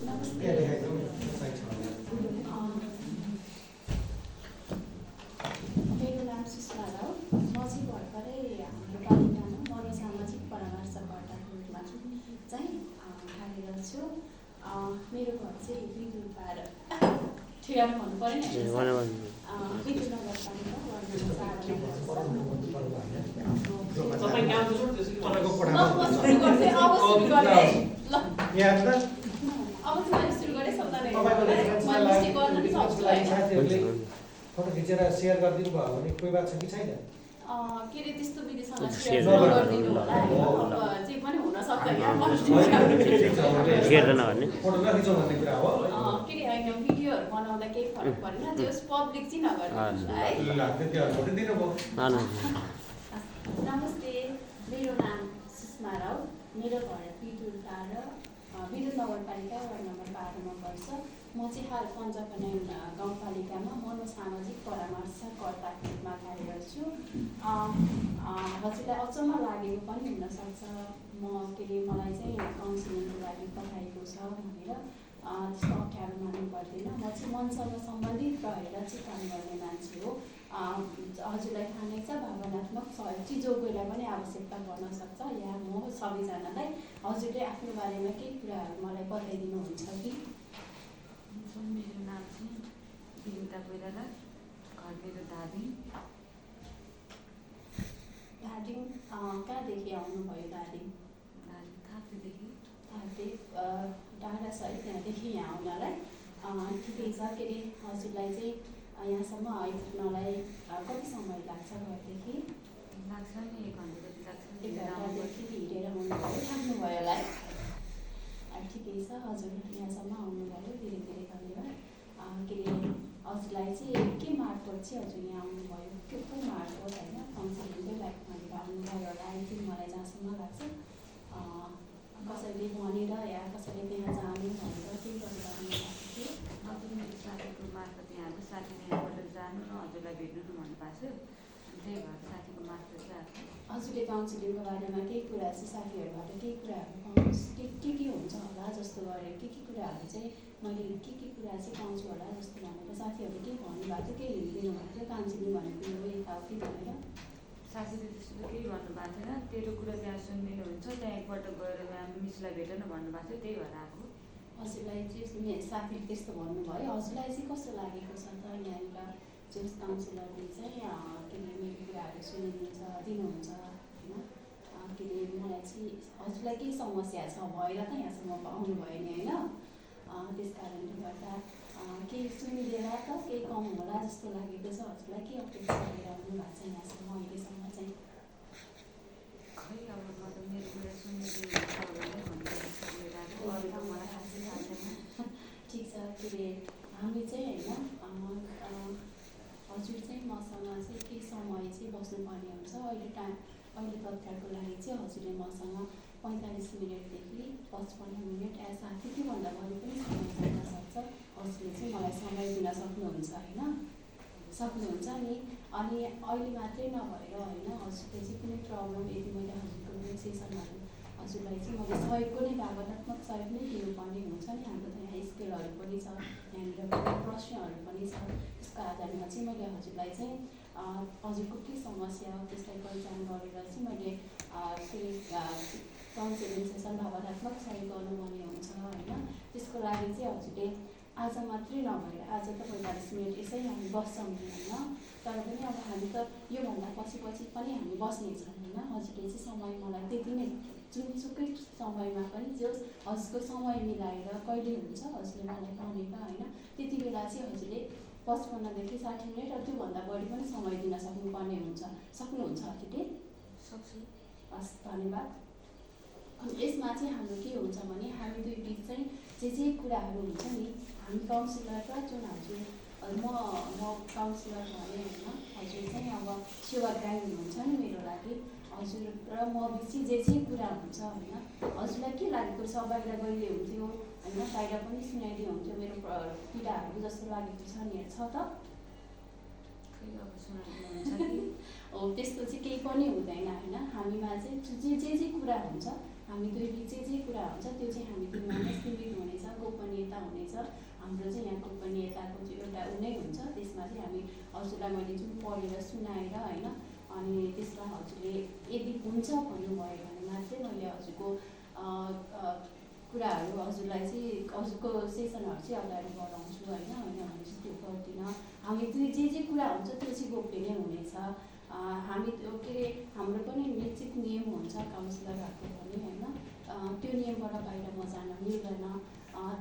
नमस्ते। मेरो नाम सुषमा राउत। म चाहिँ भर्खरै हाम्रो पालिकामा मनोसामाजिक परामर्शकर्ताको रूपमा चाहिँ कार्यरत छु। मेरो घर चाहिँ बिजुलपार ठेगाना भन्नु पऱ्यो नि बिजुल नगरपालिका वार्ड नम्बर 4 फोटो खिचेर सेयर गरिदिनु भयो भने कोही बात छ कि छैन? के अरे त्यस्तो विधिसँग सेयर गरिदिनु होला हैन। अब चाहिँ पनि हुन सक्छ यहाँ फोटो नखिचौँ भन्ने कुरा हो। के अरे हैन भिडियोहरु बनाउँदा केही फरक परेन। जस पब्लिक चाहिँ नगर्नु है। त्यो फोटो दिनुभयो। नमस्ते, मेरो नाम सुषमा राउत। मेरो घर बिजुलपार विद्युत नगरपालिका वार्ड नम्बर 12 मा पर्छ। म चाहिँ हाल पञ्चकन्या गाउँपालिकामा मनोसामाजिक परामर्शकर्ताको रूपमा कार्यरत छु। हजुरलाई अचम्म लागेको पनि हुनसक्छ म के अरे मलाई चाहिँ काउन्सिलिङको लागि पठाएको छ भनेर। त्यस्तो अप्ठ्यारो मान्नु पर्दैन। म चाहिँ मनसँग सम्बन्धित रहेर चाहिँ काम गर्ने मान्छे हो। हजुरलाई थाहा नै छ भावनात्मक सहयोग चाहिँ जो कोहीलाई पनि आवश्यकता पर्न सक्छ। यहाँ म सबैजनालाई हजुरले आफ्नो बारेमा केही कुराहरू मलाई बताइदिनुहुन्छ कि? मेरो नाम चाहिँ बिनिता कोइराला, घर मेरो धादिङ। कहाँदेखि आउनुभयो दार्जिलिङ? थाप्रेदेखि। थाप्रे टाढा छ है त्यहाँदेखि यहाँ आउनलाई। ठिकै छ। के अरे हजुरलाई चाहिँ यहाँसम्म आइपुग्नलाई कति समय लाग्छ घरदेखि? लाग्छ नि 1 घन्टा जति लाग्छ। 1 घन्टादेखि हिँडेर आउनुभयो, थाक्नुभयो होला है। ठिकै छ। हजुर यहाँसम्म आउनुभयो, धेरै धेरै धन्यवाद। के अरे हजुरलाई चाहिँ के मार्फत चाहिँ हजुर यहाँ आउनुभयो? के को मार्फत होइन काउन्सिलिङकै लागि भनेर आउनुभयो होला आई थिङ्क मलाई जहाँसम्म लाग्छ। कसैले भनेर या कसैले त्यहाँ जाने भनेर केही गरिरहनु भएको थियो? हजुर मेरो साथीको मार्फत यहाँको साथीले यहाँबाट जानु न हजुरलाई भेट्नु न भन्नुभएको थियो। त्यही भएर साथीको मार्फत चाहिँ आएको। हजुरले काउन्सिलिङको बारेमा केही कुरा चाहिँ साथीहरूबाट केही कुराहरू पाउनुहोस् के हुन्छ होला जस्तो गरेर के कुराहरू चाहिँ मैले के कुरा चाहिँ पाउँछु होला जस्तो भनेर साथीहरूले केही भन्नुभएको थियो, केही हिँडिदिनु भएको थियो काउन्सिलिङ भनेको यो यताउति भनेर? साथीले त्यस्तो केही भन्नुभएको थिएन। तेरो कुरा त्यहाँ सुनिदिनु हुन्छ, त्यहाँ एकपल्ट गएर मिसलाई भेटेन भन्नुभएको थियो, त्यही भएर आएको। हजुरलाई चाहिँ साथीले त्यस्तो भन्नुभयो। हजुरलाई चाहिँ कस्तो लागेको छ त यहाँनिर जस काउन्सिलरले चाहिँ के अरे मेरो कुराहरू सुनिदिन्छ दिनुहुन्छ होइन? के अरे मलाई चाहिँ हजुरलाई केही समस्या छ भएर त यहाँसम्म आउनुभयो नि होइन? त्यस कारणले गर्दा केही सुनिदिएर त केही कम होला जस्तो लागेको छ। हजुरलाई के अपेक्षा गरेर आउनु भएको छ यहाँसम्म अहिलेसम्म चाहिँ? खै अब म त मेरो कुरा सुनिदिनु हुन्छ भने भनेर आएको। अरू त मलाई खासै थाहा छैन। ठिक छ। के अरे हामी चाहिँ होइन हजुर चाहिँ मसँग चाहिँ केही समय चाहिँ बस्नुपर्ने हुन्छ। अहिले तत्कालको लागि चाहिँ हजुरले मसँग 45 मिनटदेखि 55 मिनट या साथी त्योभन्दा बढी पनि समय चाहिन सक्छ। हजुरले चाहिँ मलाई समय दिन सक्नुहुन्छ होइन? सक्नुहुन्छ नि। अनि अहिले मात्रै नभएर होइन हजुरले चाहिँ कुनै प्रब्लम यदि मैले हजुरको सेसनहरू हजुरलाई चाहिँ मैले सहयोगको नै भावनात्मक सहयोग नै दिनुपर्ने हुन्छ नि। हाम्रो त यहाँ स्केलहरू पनि छ, यहाँनिर प्रश्नहरू पनि छ। त्यसको आधारमा चाहिँ मैले हजुरलाई चाहिँ हजुरको के समस्या हो त्यसलाई पहिचान गरेर चाहिँ मैले काउन्सिलिङ सेसन भावनात्मक सहयोग गर्नुपर्ने हुन्छ होइन? त्यसको लागि चाहिँ हजुरले आज मात्रै नभएर आज त 45 मिनट यसै हामी बस्छौँ नि होइन? तर पनि अब हामी त योभन्दा पछि पनि हामी बस्नेछौँ होइन? हजुरले चाहिँ समय मलाई त्यति नै जुनसुकै समयमा पनि जो हजुरको समय मिलाएर कहिले हुन्छ हजुरले मलाई भनेको होइन? त्यति बेला चाहिँ हजुरले 55देखि 60 मिनट र त्योभन्दा बढी पनि समय दिन सक्नुपर्ने हुन्छ। सक्नुहुन्छ हजुरले? सक्छु। हस् धन्यवाद। यसमा चाहिँ हाम्रो के हुन्छ भने हामी दुई बिच चाहिँ जे कुराहरू हुन्छ नि हामी काउन्सिलर र जुन हजुर म काउन्सिलर भएँ होइन? हजुर चाहिँ अब सेवाग्राही हुनुहुन्छ नि मेरो लागि। हजुर र म बिच जे कुरा हुन्छ होइन? हजुरलाई के लागेको छ? बाहिर गइदिए हुन्थ्यो होइन? बाहिर पनि सुनाइदिए हुन्थ्यो मेरो पीडाहरू जस्तो लागेको छ नि छ त? हो त्यस्तो चाहिँ केही पनि हुँदैन होइन? हामीमा चाहिँ जे कुरा हुन्छ हामी दुई बिच जे कुरा हुन्छ त्यो चाहिँ हामी दुईमा नै सीमित हुनेछ। गोपनीय हाम्रो चाहिँ यहाँ गोपनीयताको चाहिँ एउटा ऊ नै हुन्छ। त्यसमा चाहिँ हामी हजुरलाई मैले जुन पढेर सुनाएर होइन, अनि त्यसमा हजुरले यदि हुन्छ भन्नुभयो भने मात्रै मैले हजुरको कुराहरू हजुरलाई चाहिँ हजुरको सेसनहरू चाहिँ अगाडि बढाउँछु होइन, होइन भने चाहिँ त्यो गर्दिनँ। हामी जे कुरा हुन्छ त्यो चाहिँ गोप्य नै हुनेछ। हामी के अरे हाम्रो पनि निश्चित नियम हुन्छ काउन्सिलरहरूको पनि होइन, त्यो नियमबाट बाहिर म जान मिल्दैन।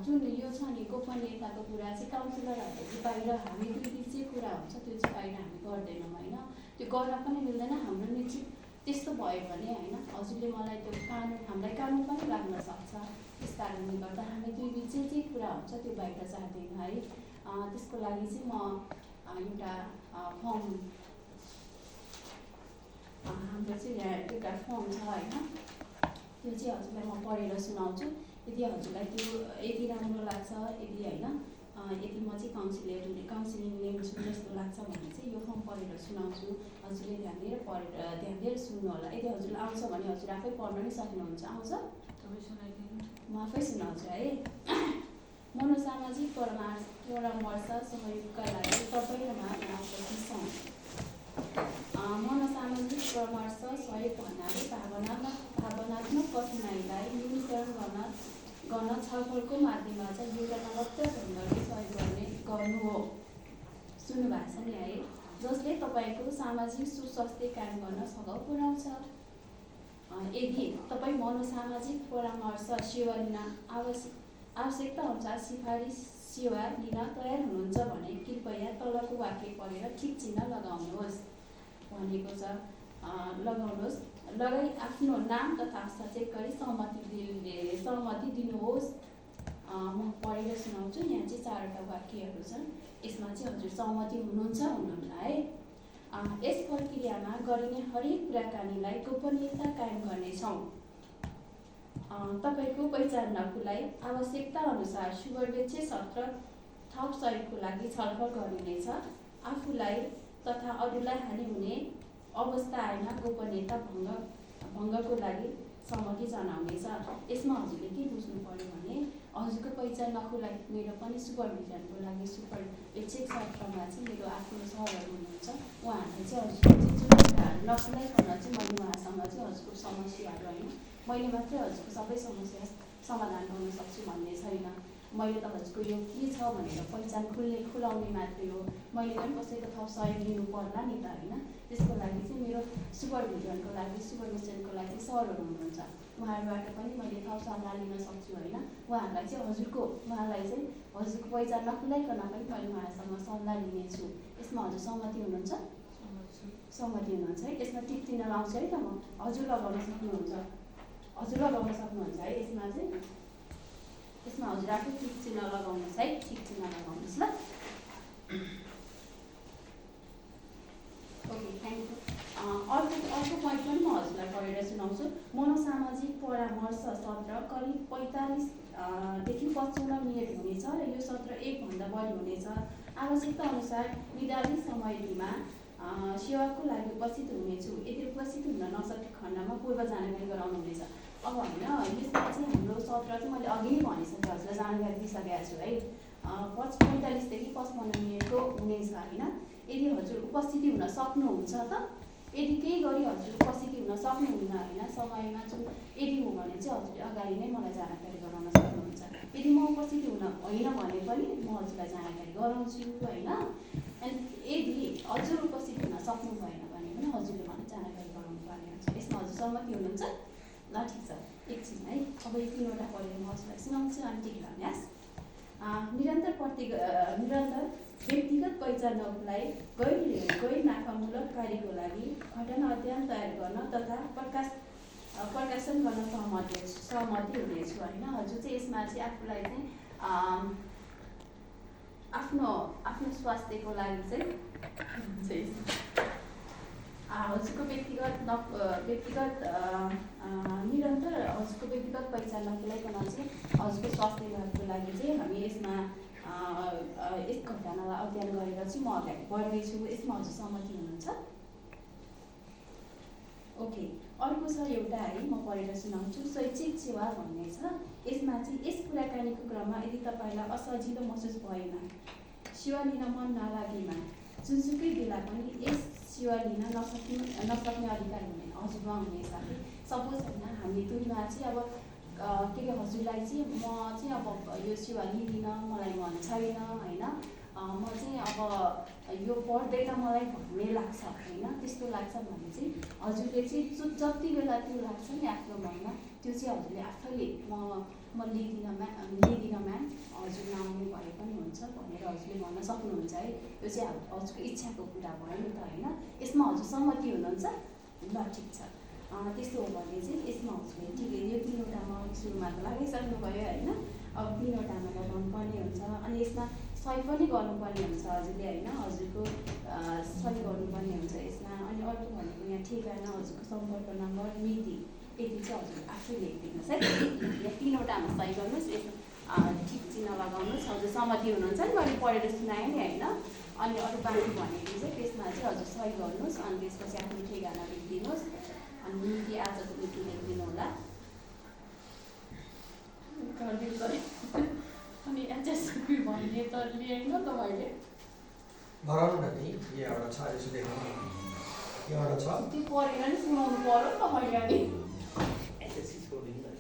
जुन यो छ नि गोपनीयताको कुरा चाहिँ काउन्सिलरहरूले चाहिँ बाहिर हामी दुई बिच जे कुरा हुन्छ त्यो चाहिँ बाहिर हामी गर्दैनौँ होइन, त्यो गर्न पनि मिल्दैन। हाम्रो निश्चित त्यस्तो भयो भने होइन हजुरले मलाई त्यो कानुन हामीलाई कानुन पनि लाग्न सक्छ। त्यस कारणले गर्दा हामी दुई बिच जे कुरा हुन्छ त्यो बाहिर जाँदैन है। त्यसको लागि चाहिँ म एउटा फर्म हाम्रो चाहिँ यहाँ एउटा फर्म छ होइन, त्यो चाहिँ हजुरलाई म पढेर सुनाउँछु। यदि हजुरलाई त्यो यदि राम्रो लाग्छ, यदि होइन यदि म चाहिँ काउन्सिलिङ लिन्छु जस्तो लाग्छ भने चाहिँ यो फर्म पढेर सुनाउँछु। हजुरले ध्यान दिएर सुन्नु होला। यदि हजुरलाई आउँछ भने हजुर आफै पढ्न नै सक्नुहुन्छ। आउँछ? तपाईँ सुनाइदिनु। म आफै सुनाउँछु है। मनोसामाजिक परामर्श सहयोगका लागि तपाईँमा उपस्थित छौँ। मनोसामाजिक परामर्श सहयोग भन्नाले भावनात्मक कठिनाइलाई न्यूनीकरण गर्न छलफलको माध्यमबाट योजनाबद्ध ढङ्गले सहयोग गर्नु हो। सुन्नुभएको छ नि है, जसले तपाईँको सामाजिक सुस्वास्थ्य कायम गर्न सघाउ पुर्याउँछ। यदि तपाईँ मनोसामाजिक परामर्श सेवा लिन आवश्यकता अनुसार सिफारिस सेवा लिन तयार हुनुहुन्छ भने कृपया तलको वाक्य पढेर ठिक चिन्ह लगाउनुहोस् भनेको छ। लगाउनुहोस्, लगाई आफ्नो नाम तथा सचेत गरी सहमति दिनुहोस्। म पढेर सुनाउँछु। यहाँ चाहिँ 4वटा वाक्यहरू छन्। यसमा चाहिँ हजुर सहमति हुनुहुन्छ हुनुहुन्न है। यस प्रक्रियामा गरिने हरेक कुराकानीलाई गोपनीयता कायम गर्नेछौँ। तपाईँको पहिचानको लागि आवश्यकता अनुसार सुवर्णेच्छे सत्र थप सहयोगको लागि छलफल गरिनेछ। आफूलाई तथा अरूलाई हानि हुने अवस्था आएन गोपनीयता भङ्गको लागि सहमति जनाउनेछ। यसमा हजुरले के बुझ्नु पर्यो भने हजुरको पहिचान नखुलाई मेरो पनि सुपरभिजनको लागि सुपरवेक्षक सत्रमा चाहिँ मेरो आफ्नो सरहरू हुनुहुन्छ। उहाँहरूले चाहिँ हजुरको चाहिँ जुन कुराहरू नखुलाइकन चाहिँ मैले उहाँसँग चाहिँ हजुरको समस्याहरू होइन मैले मात्रै हजुरको सबै समस्या समाधान गर्न सक्छु भन्ने छैन। मैले त हजुरको यो के छ भनेर पहिचान खुलाउने मात्रै हो। मैले पनि कसैको थप सहयोग लिनु पर्ला नि त होइन। त्यसको लागि चाहिँ मेरो सुपरभिजनको लागि सरहरू हुनुहुन्छ। उहाँहरूबाट पनि मैले थप सल्लाह लिन सक्छु होइन। उहाँहरूलाई चाहिँ हजुरको पहिचान नखुलाइकन पनि मैले उहाँहरूसँग सल्लाह लिनेछु। यसमा हजुर सहमति हुनुहुन्छ? सहमति हुनुहुन्छ है। यसमा टिक चिन्ह लाउँछु है त म। हजुर लगाउन सक्नुहुन्छ है यसमा चाहिँ। यसमा हजुर आफै टिक चिन्ह लगाउनुहोस् है। टिक चिन्ह लगाउनुहोस् ल। Okay, thank you. अर्को पोइन्ट पनि म हजुरलाई पढेर सुनाउँछु। मनोसामाजिक परामर्श सत्र करिब 45देखि 55 मिनट हुनेछ र यो सत्र 1 भन्दा बढी हुनेछ। आवश्यकता अनुसार निर्धारित समयमा सेवाको लागि उपस्थित हुनेछु। यदि उपस्थित हुन नसकेको खण्डमा पूर्व जानकारी गराउनु हुनेछ। अब होइन यसमा चाहिँ हाम्रो सत्र चाहिँ मैले अघि नै भनिसकेँ, हजुरलाई जानकारी दिइसकेको छु है। 45देखि 55 मिनटको हुनेछ होइन। यदि हजुर उपस्थिति हुन सक्नुहुन्छ त, यदि केही गरी हजुर उपस्थिति हुन सक्नुहुन्न होइन समयमा जुन यदि हो भने चाहिँ हजुरले अगाडि नै मलाई जानकारी गराउन सक्नुहुन्छ। यदि म उपस्थिति हुन होइन भने पनि म हजुरलाई जानकारी गराउँछु होइन। अनि यदि हजुर उपस्थित हुन सक्नु भएन भने पनि हजुरले मलाई जानकारी गराउनु पर्ने हुन्छ। यसमा हजुर सहमति हुनुहुन्छ? ल ठिक छ, एकछिन है। अब यो 3वटा पढेर म हजुरलाई सुनाउँछु अनि टिक लगाउनुहोस्। निरन्तर व्यक्तिगत पहिचान नखुलाई गैर नाफामूलक कार्यको लागि घटना अध्ययन तयार गर्न तथा प्रकाशन गर्न सहमति हुनेछु होइन। हजुर चाहिँ यसमा चाहिँ आफूलाई चाहिँ आफ्नो स्वास्थ्यको लागि चाहिँ हजुरको व्यक्तिगत निरन्तर हजुरको व्यक्तिगत पहिचान नखुलाइकन चाहिँ हजुरको स्वास्थ्यको लागि चाहिँ हामी यसमा यस घटनालाई अध्ययन गरेर चाहिँ म अगाडि बढ्दैछु। यसमा हजुर सहमति हुनुहुन्छ? ओके, अर्को छ एउटा है, म पढेर सुनाउँछु। शैक्षिक सेवा भन्ने छ। यसमा चाहिँ यस कुराकानीको क्रममा यदि तपाईँलाई असजिलो महसुस भएमा, सेवा लिन मन नलागेमा, जुनसुकै बेला पनि यस सेवा लिन नसक्ने अधिकार हुने हजुरमा हुनेछ। सपोज होइन, हामी दुईमा चाहिँ अब के अरे हजुरलाई चाहिँ म चाहिँ अब यो सेवा लिँदिनँ, मलाई मन छैन होइन, म चाहिँ अब यो पर्दैन मलाई भन्ने लाग्छ होइन, त्यस्तो लाग्छ भने चाहिँ हजुरले चाहिँ जति बेला त्यो लाग्छ नि आफ्नो मनमा, त्यो चाहिँ हजुरले आफैले म लिँदिनँ म्याम, हजुर नआउनु भए पनि हुन्छ भनेर हजुरले भन्न सक्नुहुन्छ है। यो चाहिँ हजुरको इच्छाको कुरा भयो नि त होइन। यसमा हजुर सहमति हुनुहुन्छ? ल ठिक छ। त्यस्तो हो भने चाहिँ यसमा हजुरले ठिकै यो 3वटामा सुरुमा त लगाइसक्नुभयो होइन, अब 3वटामा लगाउनु पर्ने हुन्छ। अनि यसमा सही पनि गर्नुपर्ने हुन्छ हजुरले होइन, हजुरको सही गर्नुपर्ने हुन्छ यसमा। अनि अर्को भनेको यहाँ ठेगाना, हजुरको सम्पर्क नम्बर, मिति, यति चाहिँ हजुर आफै लेखिदिनुहोस् है। यहाँ 3वटामा सही गर्नुहोस्, यसमा ठिक चिन्ह लगाउनुहोस्। हजुर सहमति हुनुहुन्छ नि, मैले पढेर सुनाएँ नि होइन। अनि अरू बाँकी भनेको चाहिँ त्यसमा चाहिँ हजुर सही गर्नुहोस्। अनि त्यसपछि आफ्नो ठेगाना लेखिदिनुहोस्। अनि मिति आजको मिति लेखिदिनु होला। अनि एचएसपी भन्ने त लिएन त मैले भराउनु न नि, यो एउटा छ, यसो देख्नु यो एउटा छ। त्यो पढेर नि सुनाउनु पर्यो नि त मैले। अनि एसएससी छोडिदिनु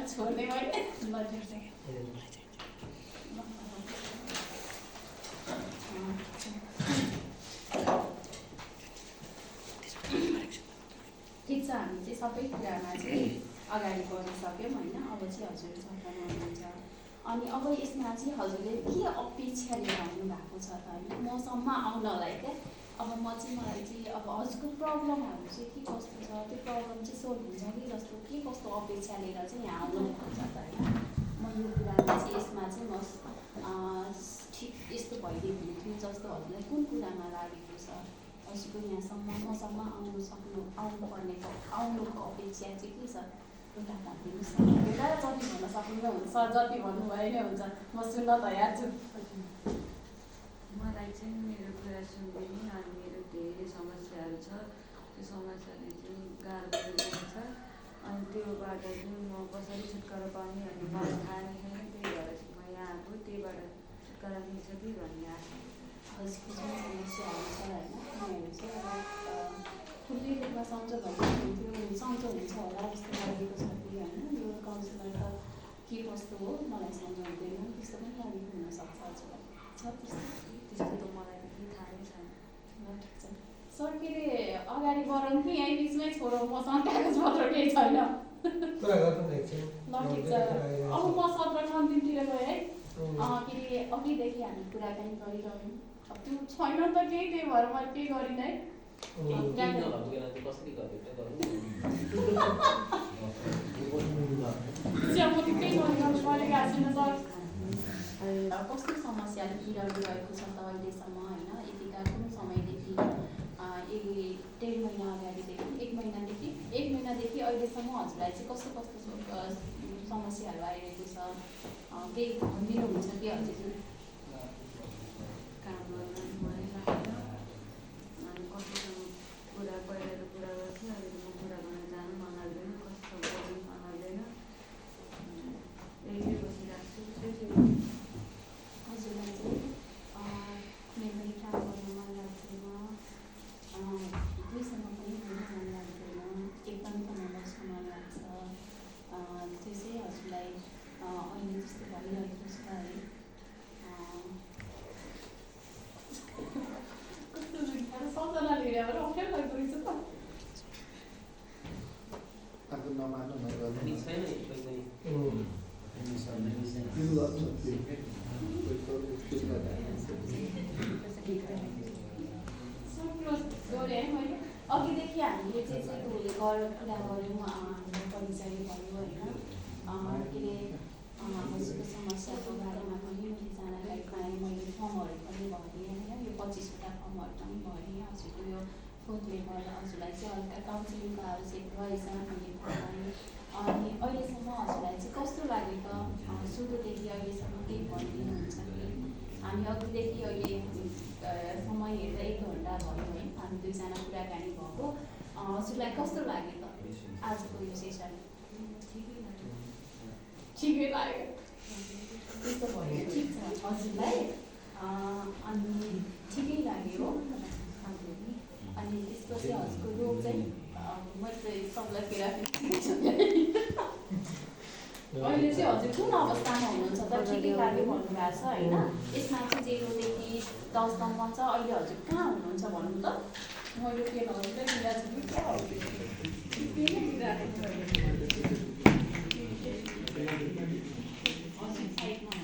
छोड्ने मैले ठिक छ। हामी चाहिँ सबै कुरामा चाहिँ अगाडि बढिसक्यौँ होइन। अब चाहिँ हजुर सफलमा हुनुहुन्छ। अनि अब यसमा चाहिँ हजुरले के अपेक्षा लिएर आउनु भएको छ त होइन मसम्म आउनलाई क्या। अब मलाई चाहिँ अब हजुरको प्रब्लमहरू चाहिँ के कस्तो छ, त्यो प्रब्लम चाहिँ सोल्भ हुन्छ कि जस्तो के कस्तो अपेक्षा लिएर चाहिँ यहाँ आउनु खोज्छ त होइन। म यो कुरामा चाहिँ यसमा चाहिँ म ठिक यस्तो भइदियो भने थियो जस्तो हजुरलाई कुन कुरामा लागेको छ, हजुरको यहाँसम्म मसम्म आउनुको अपेक्षा चाहिँ के छ, एउटा भनिदिनुहोस् न। एउटा जति भन्न सक्नुहुन्छ, जति भन्नुभयो नै हुन्छ, म सुन्न तयार छु। मलाई चाहिँ मेरो कुरा सुनिदिने अनि मेरो धेरै समस्याहरू छ, त्यो समस्याले चाहिँ गाह्रो परिरहेको छ। अनि त्योबाट चाहिँ म कसरी छुटकारा पाउने अनि मलाई थाहा नै छैन, त्यही भएर चाहिँ म यहाँ आएको। त्यहीबाट छुटकारा मिल्छ कि भन्ने आशा। हजुरको जुन समस्याहरू छ होइन, उनीहरू चाहिँ अब खुल्लै रूपमा सम्झो भन्नुहुन्थ्यो, सम्झो हुन्छ होला जस्तो लागेको छ कि होइन। यो काउन्सिलर त के कस्तो हो मलाई सम्झाउँदैन, त्यस्तो पनि लागेको हुनसक्छ हजुरलाई। छ त्यस्तो त मलाई त केही थाहा नै छैन। ल ठिक छ सर, के अरे अगाडि बढौँ कि यहीँ बिचमै छोडौँ, मसँग कागजपत्र केही छैन। कुरा गर्नु न एकछिन। ल ठिक छ, अब म सत्रको अन्तिमतिर गएँ है। के अरे अघिदेखि हामी कुराकानी गरिरह्यौँ, अब त्यो छैन त केही, त्यही भएर मैले केही गरिनँ है। कसरी गर्दै कस्तो समस्याले बिराइरहेको छ त अहिलेसम्म होइन। यतिका कुन समयदेखि 1.5 महिना अगाडिदेखि 1 महिनादेखि अहिलेसम्म हजुरलाई चाहिँ कस्तो समस्याहरू आइरहेको छ, केही भनिदिनुहुन्छ कि हजुर? काम गर्न मन लाग्दैन, अनि कसैसँग कुरा पहिला त कुरा गर्थ्यो, अहिले म कुरा गर्न जानु मन लाग्दैन, कस्तो बोल्नु मन लाग्दैन, एक्लै बसिरहेको छु। हजुरलाई चाहिँ कुनै पनि काम गर्न मन लाग्दैन, दुईसँग पनि बोल्न मन लाग्दैन, एकदम तनाव बस्न मन लाग्छ, त्यो चाहिँ हजुरलाई अहिले जस्तो भइरहेको छ है। कस्तो सम्झना लिएर अप्ठ्यारो लाग्दो रहेछ त। आफू नमान्नु पनि छैन गरे है मैले अघिदेखि हामीले चाहिँ कुरा गऱ्यौँ, हाम्रो परिचय भयो होइन। के अरे हजुरको समस्याको बारेमा पनि मैले जानकारी पाएँ, मैले फर्महरू पनि भरेँ होइन। यो 25वटा फर्महरू पनि भरेँ। हजुरको यो फोनले गर्दा हजुरलाई चाहिँ हल्का काउन्सिलिङको आवश्यक रहेछ हामीले थाहा पाएँ। अनि अहिलेसम्म हजुरलाई चाहिँ कस्तो लागेको, सुरुदेखि अहिलेसम्म केही भनिदिनुहुन्छ कि? हामी अघिदेखि अहिले समय हेर्दा 1 घन्टा भयो है हामी दुईजना कुराकानी भएको। हजुरलाई कस्तो लाग्यो त आजको यो सेसन? ठिकै लाग्यो। ठिकै लाग्यो। त्यस्तो भयो ठिक छ हजुरलाई अनि ठिकै लाग्यो हो अनि त्यसपछि हजुरको रोग चाहिँ मैले चाहिँ सबलाई अहिले चाहिँ हजुर कुन अवस्थामा हुनुहुन्छ त? ठिकै लाग्यो भन्नुभएको छ होइन? यसमा चाहिँ 0 देखि 10 सम्म छ। अहिले हजुर कहाँ हुनुहुन्छ भन्नु त? मैले के हजुरलाई दिइरहेको छु कि हजुर साइडमा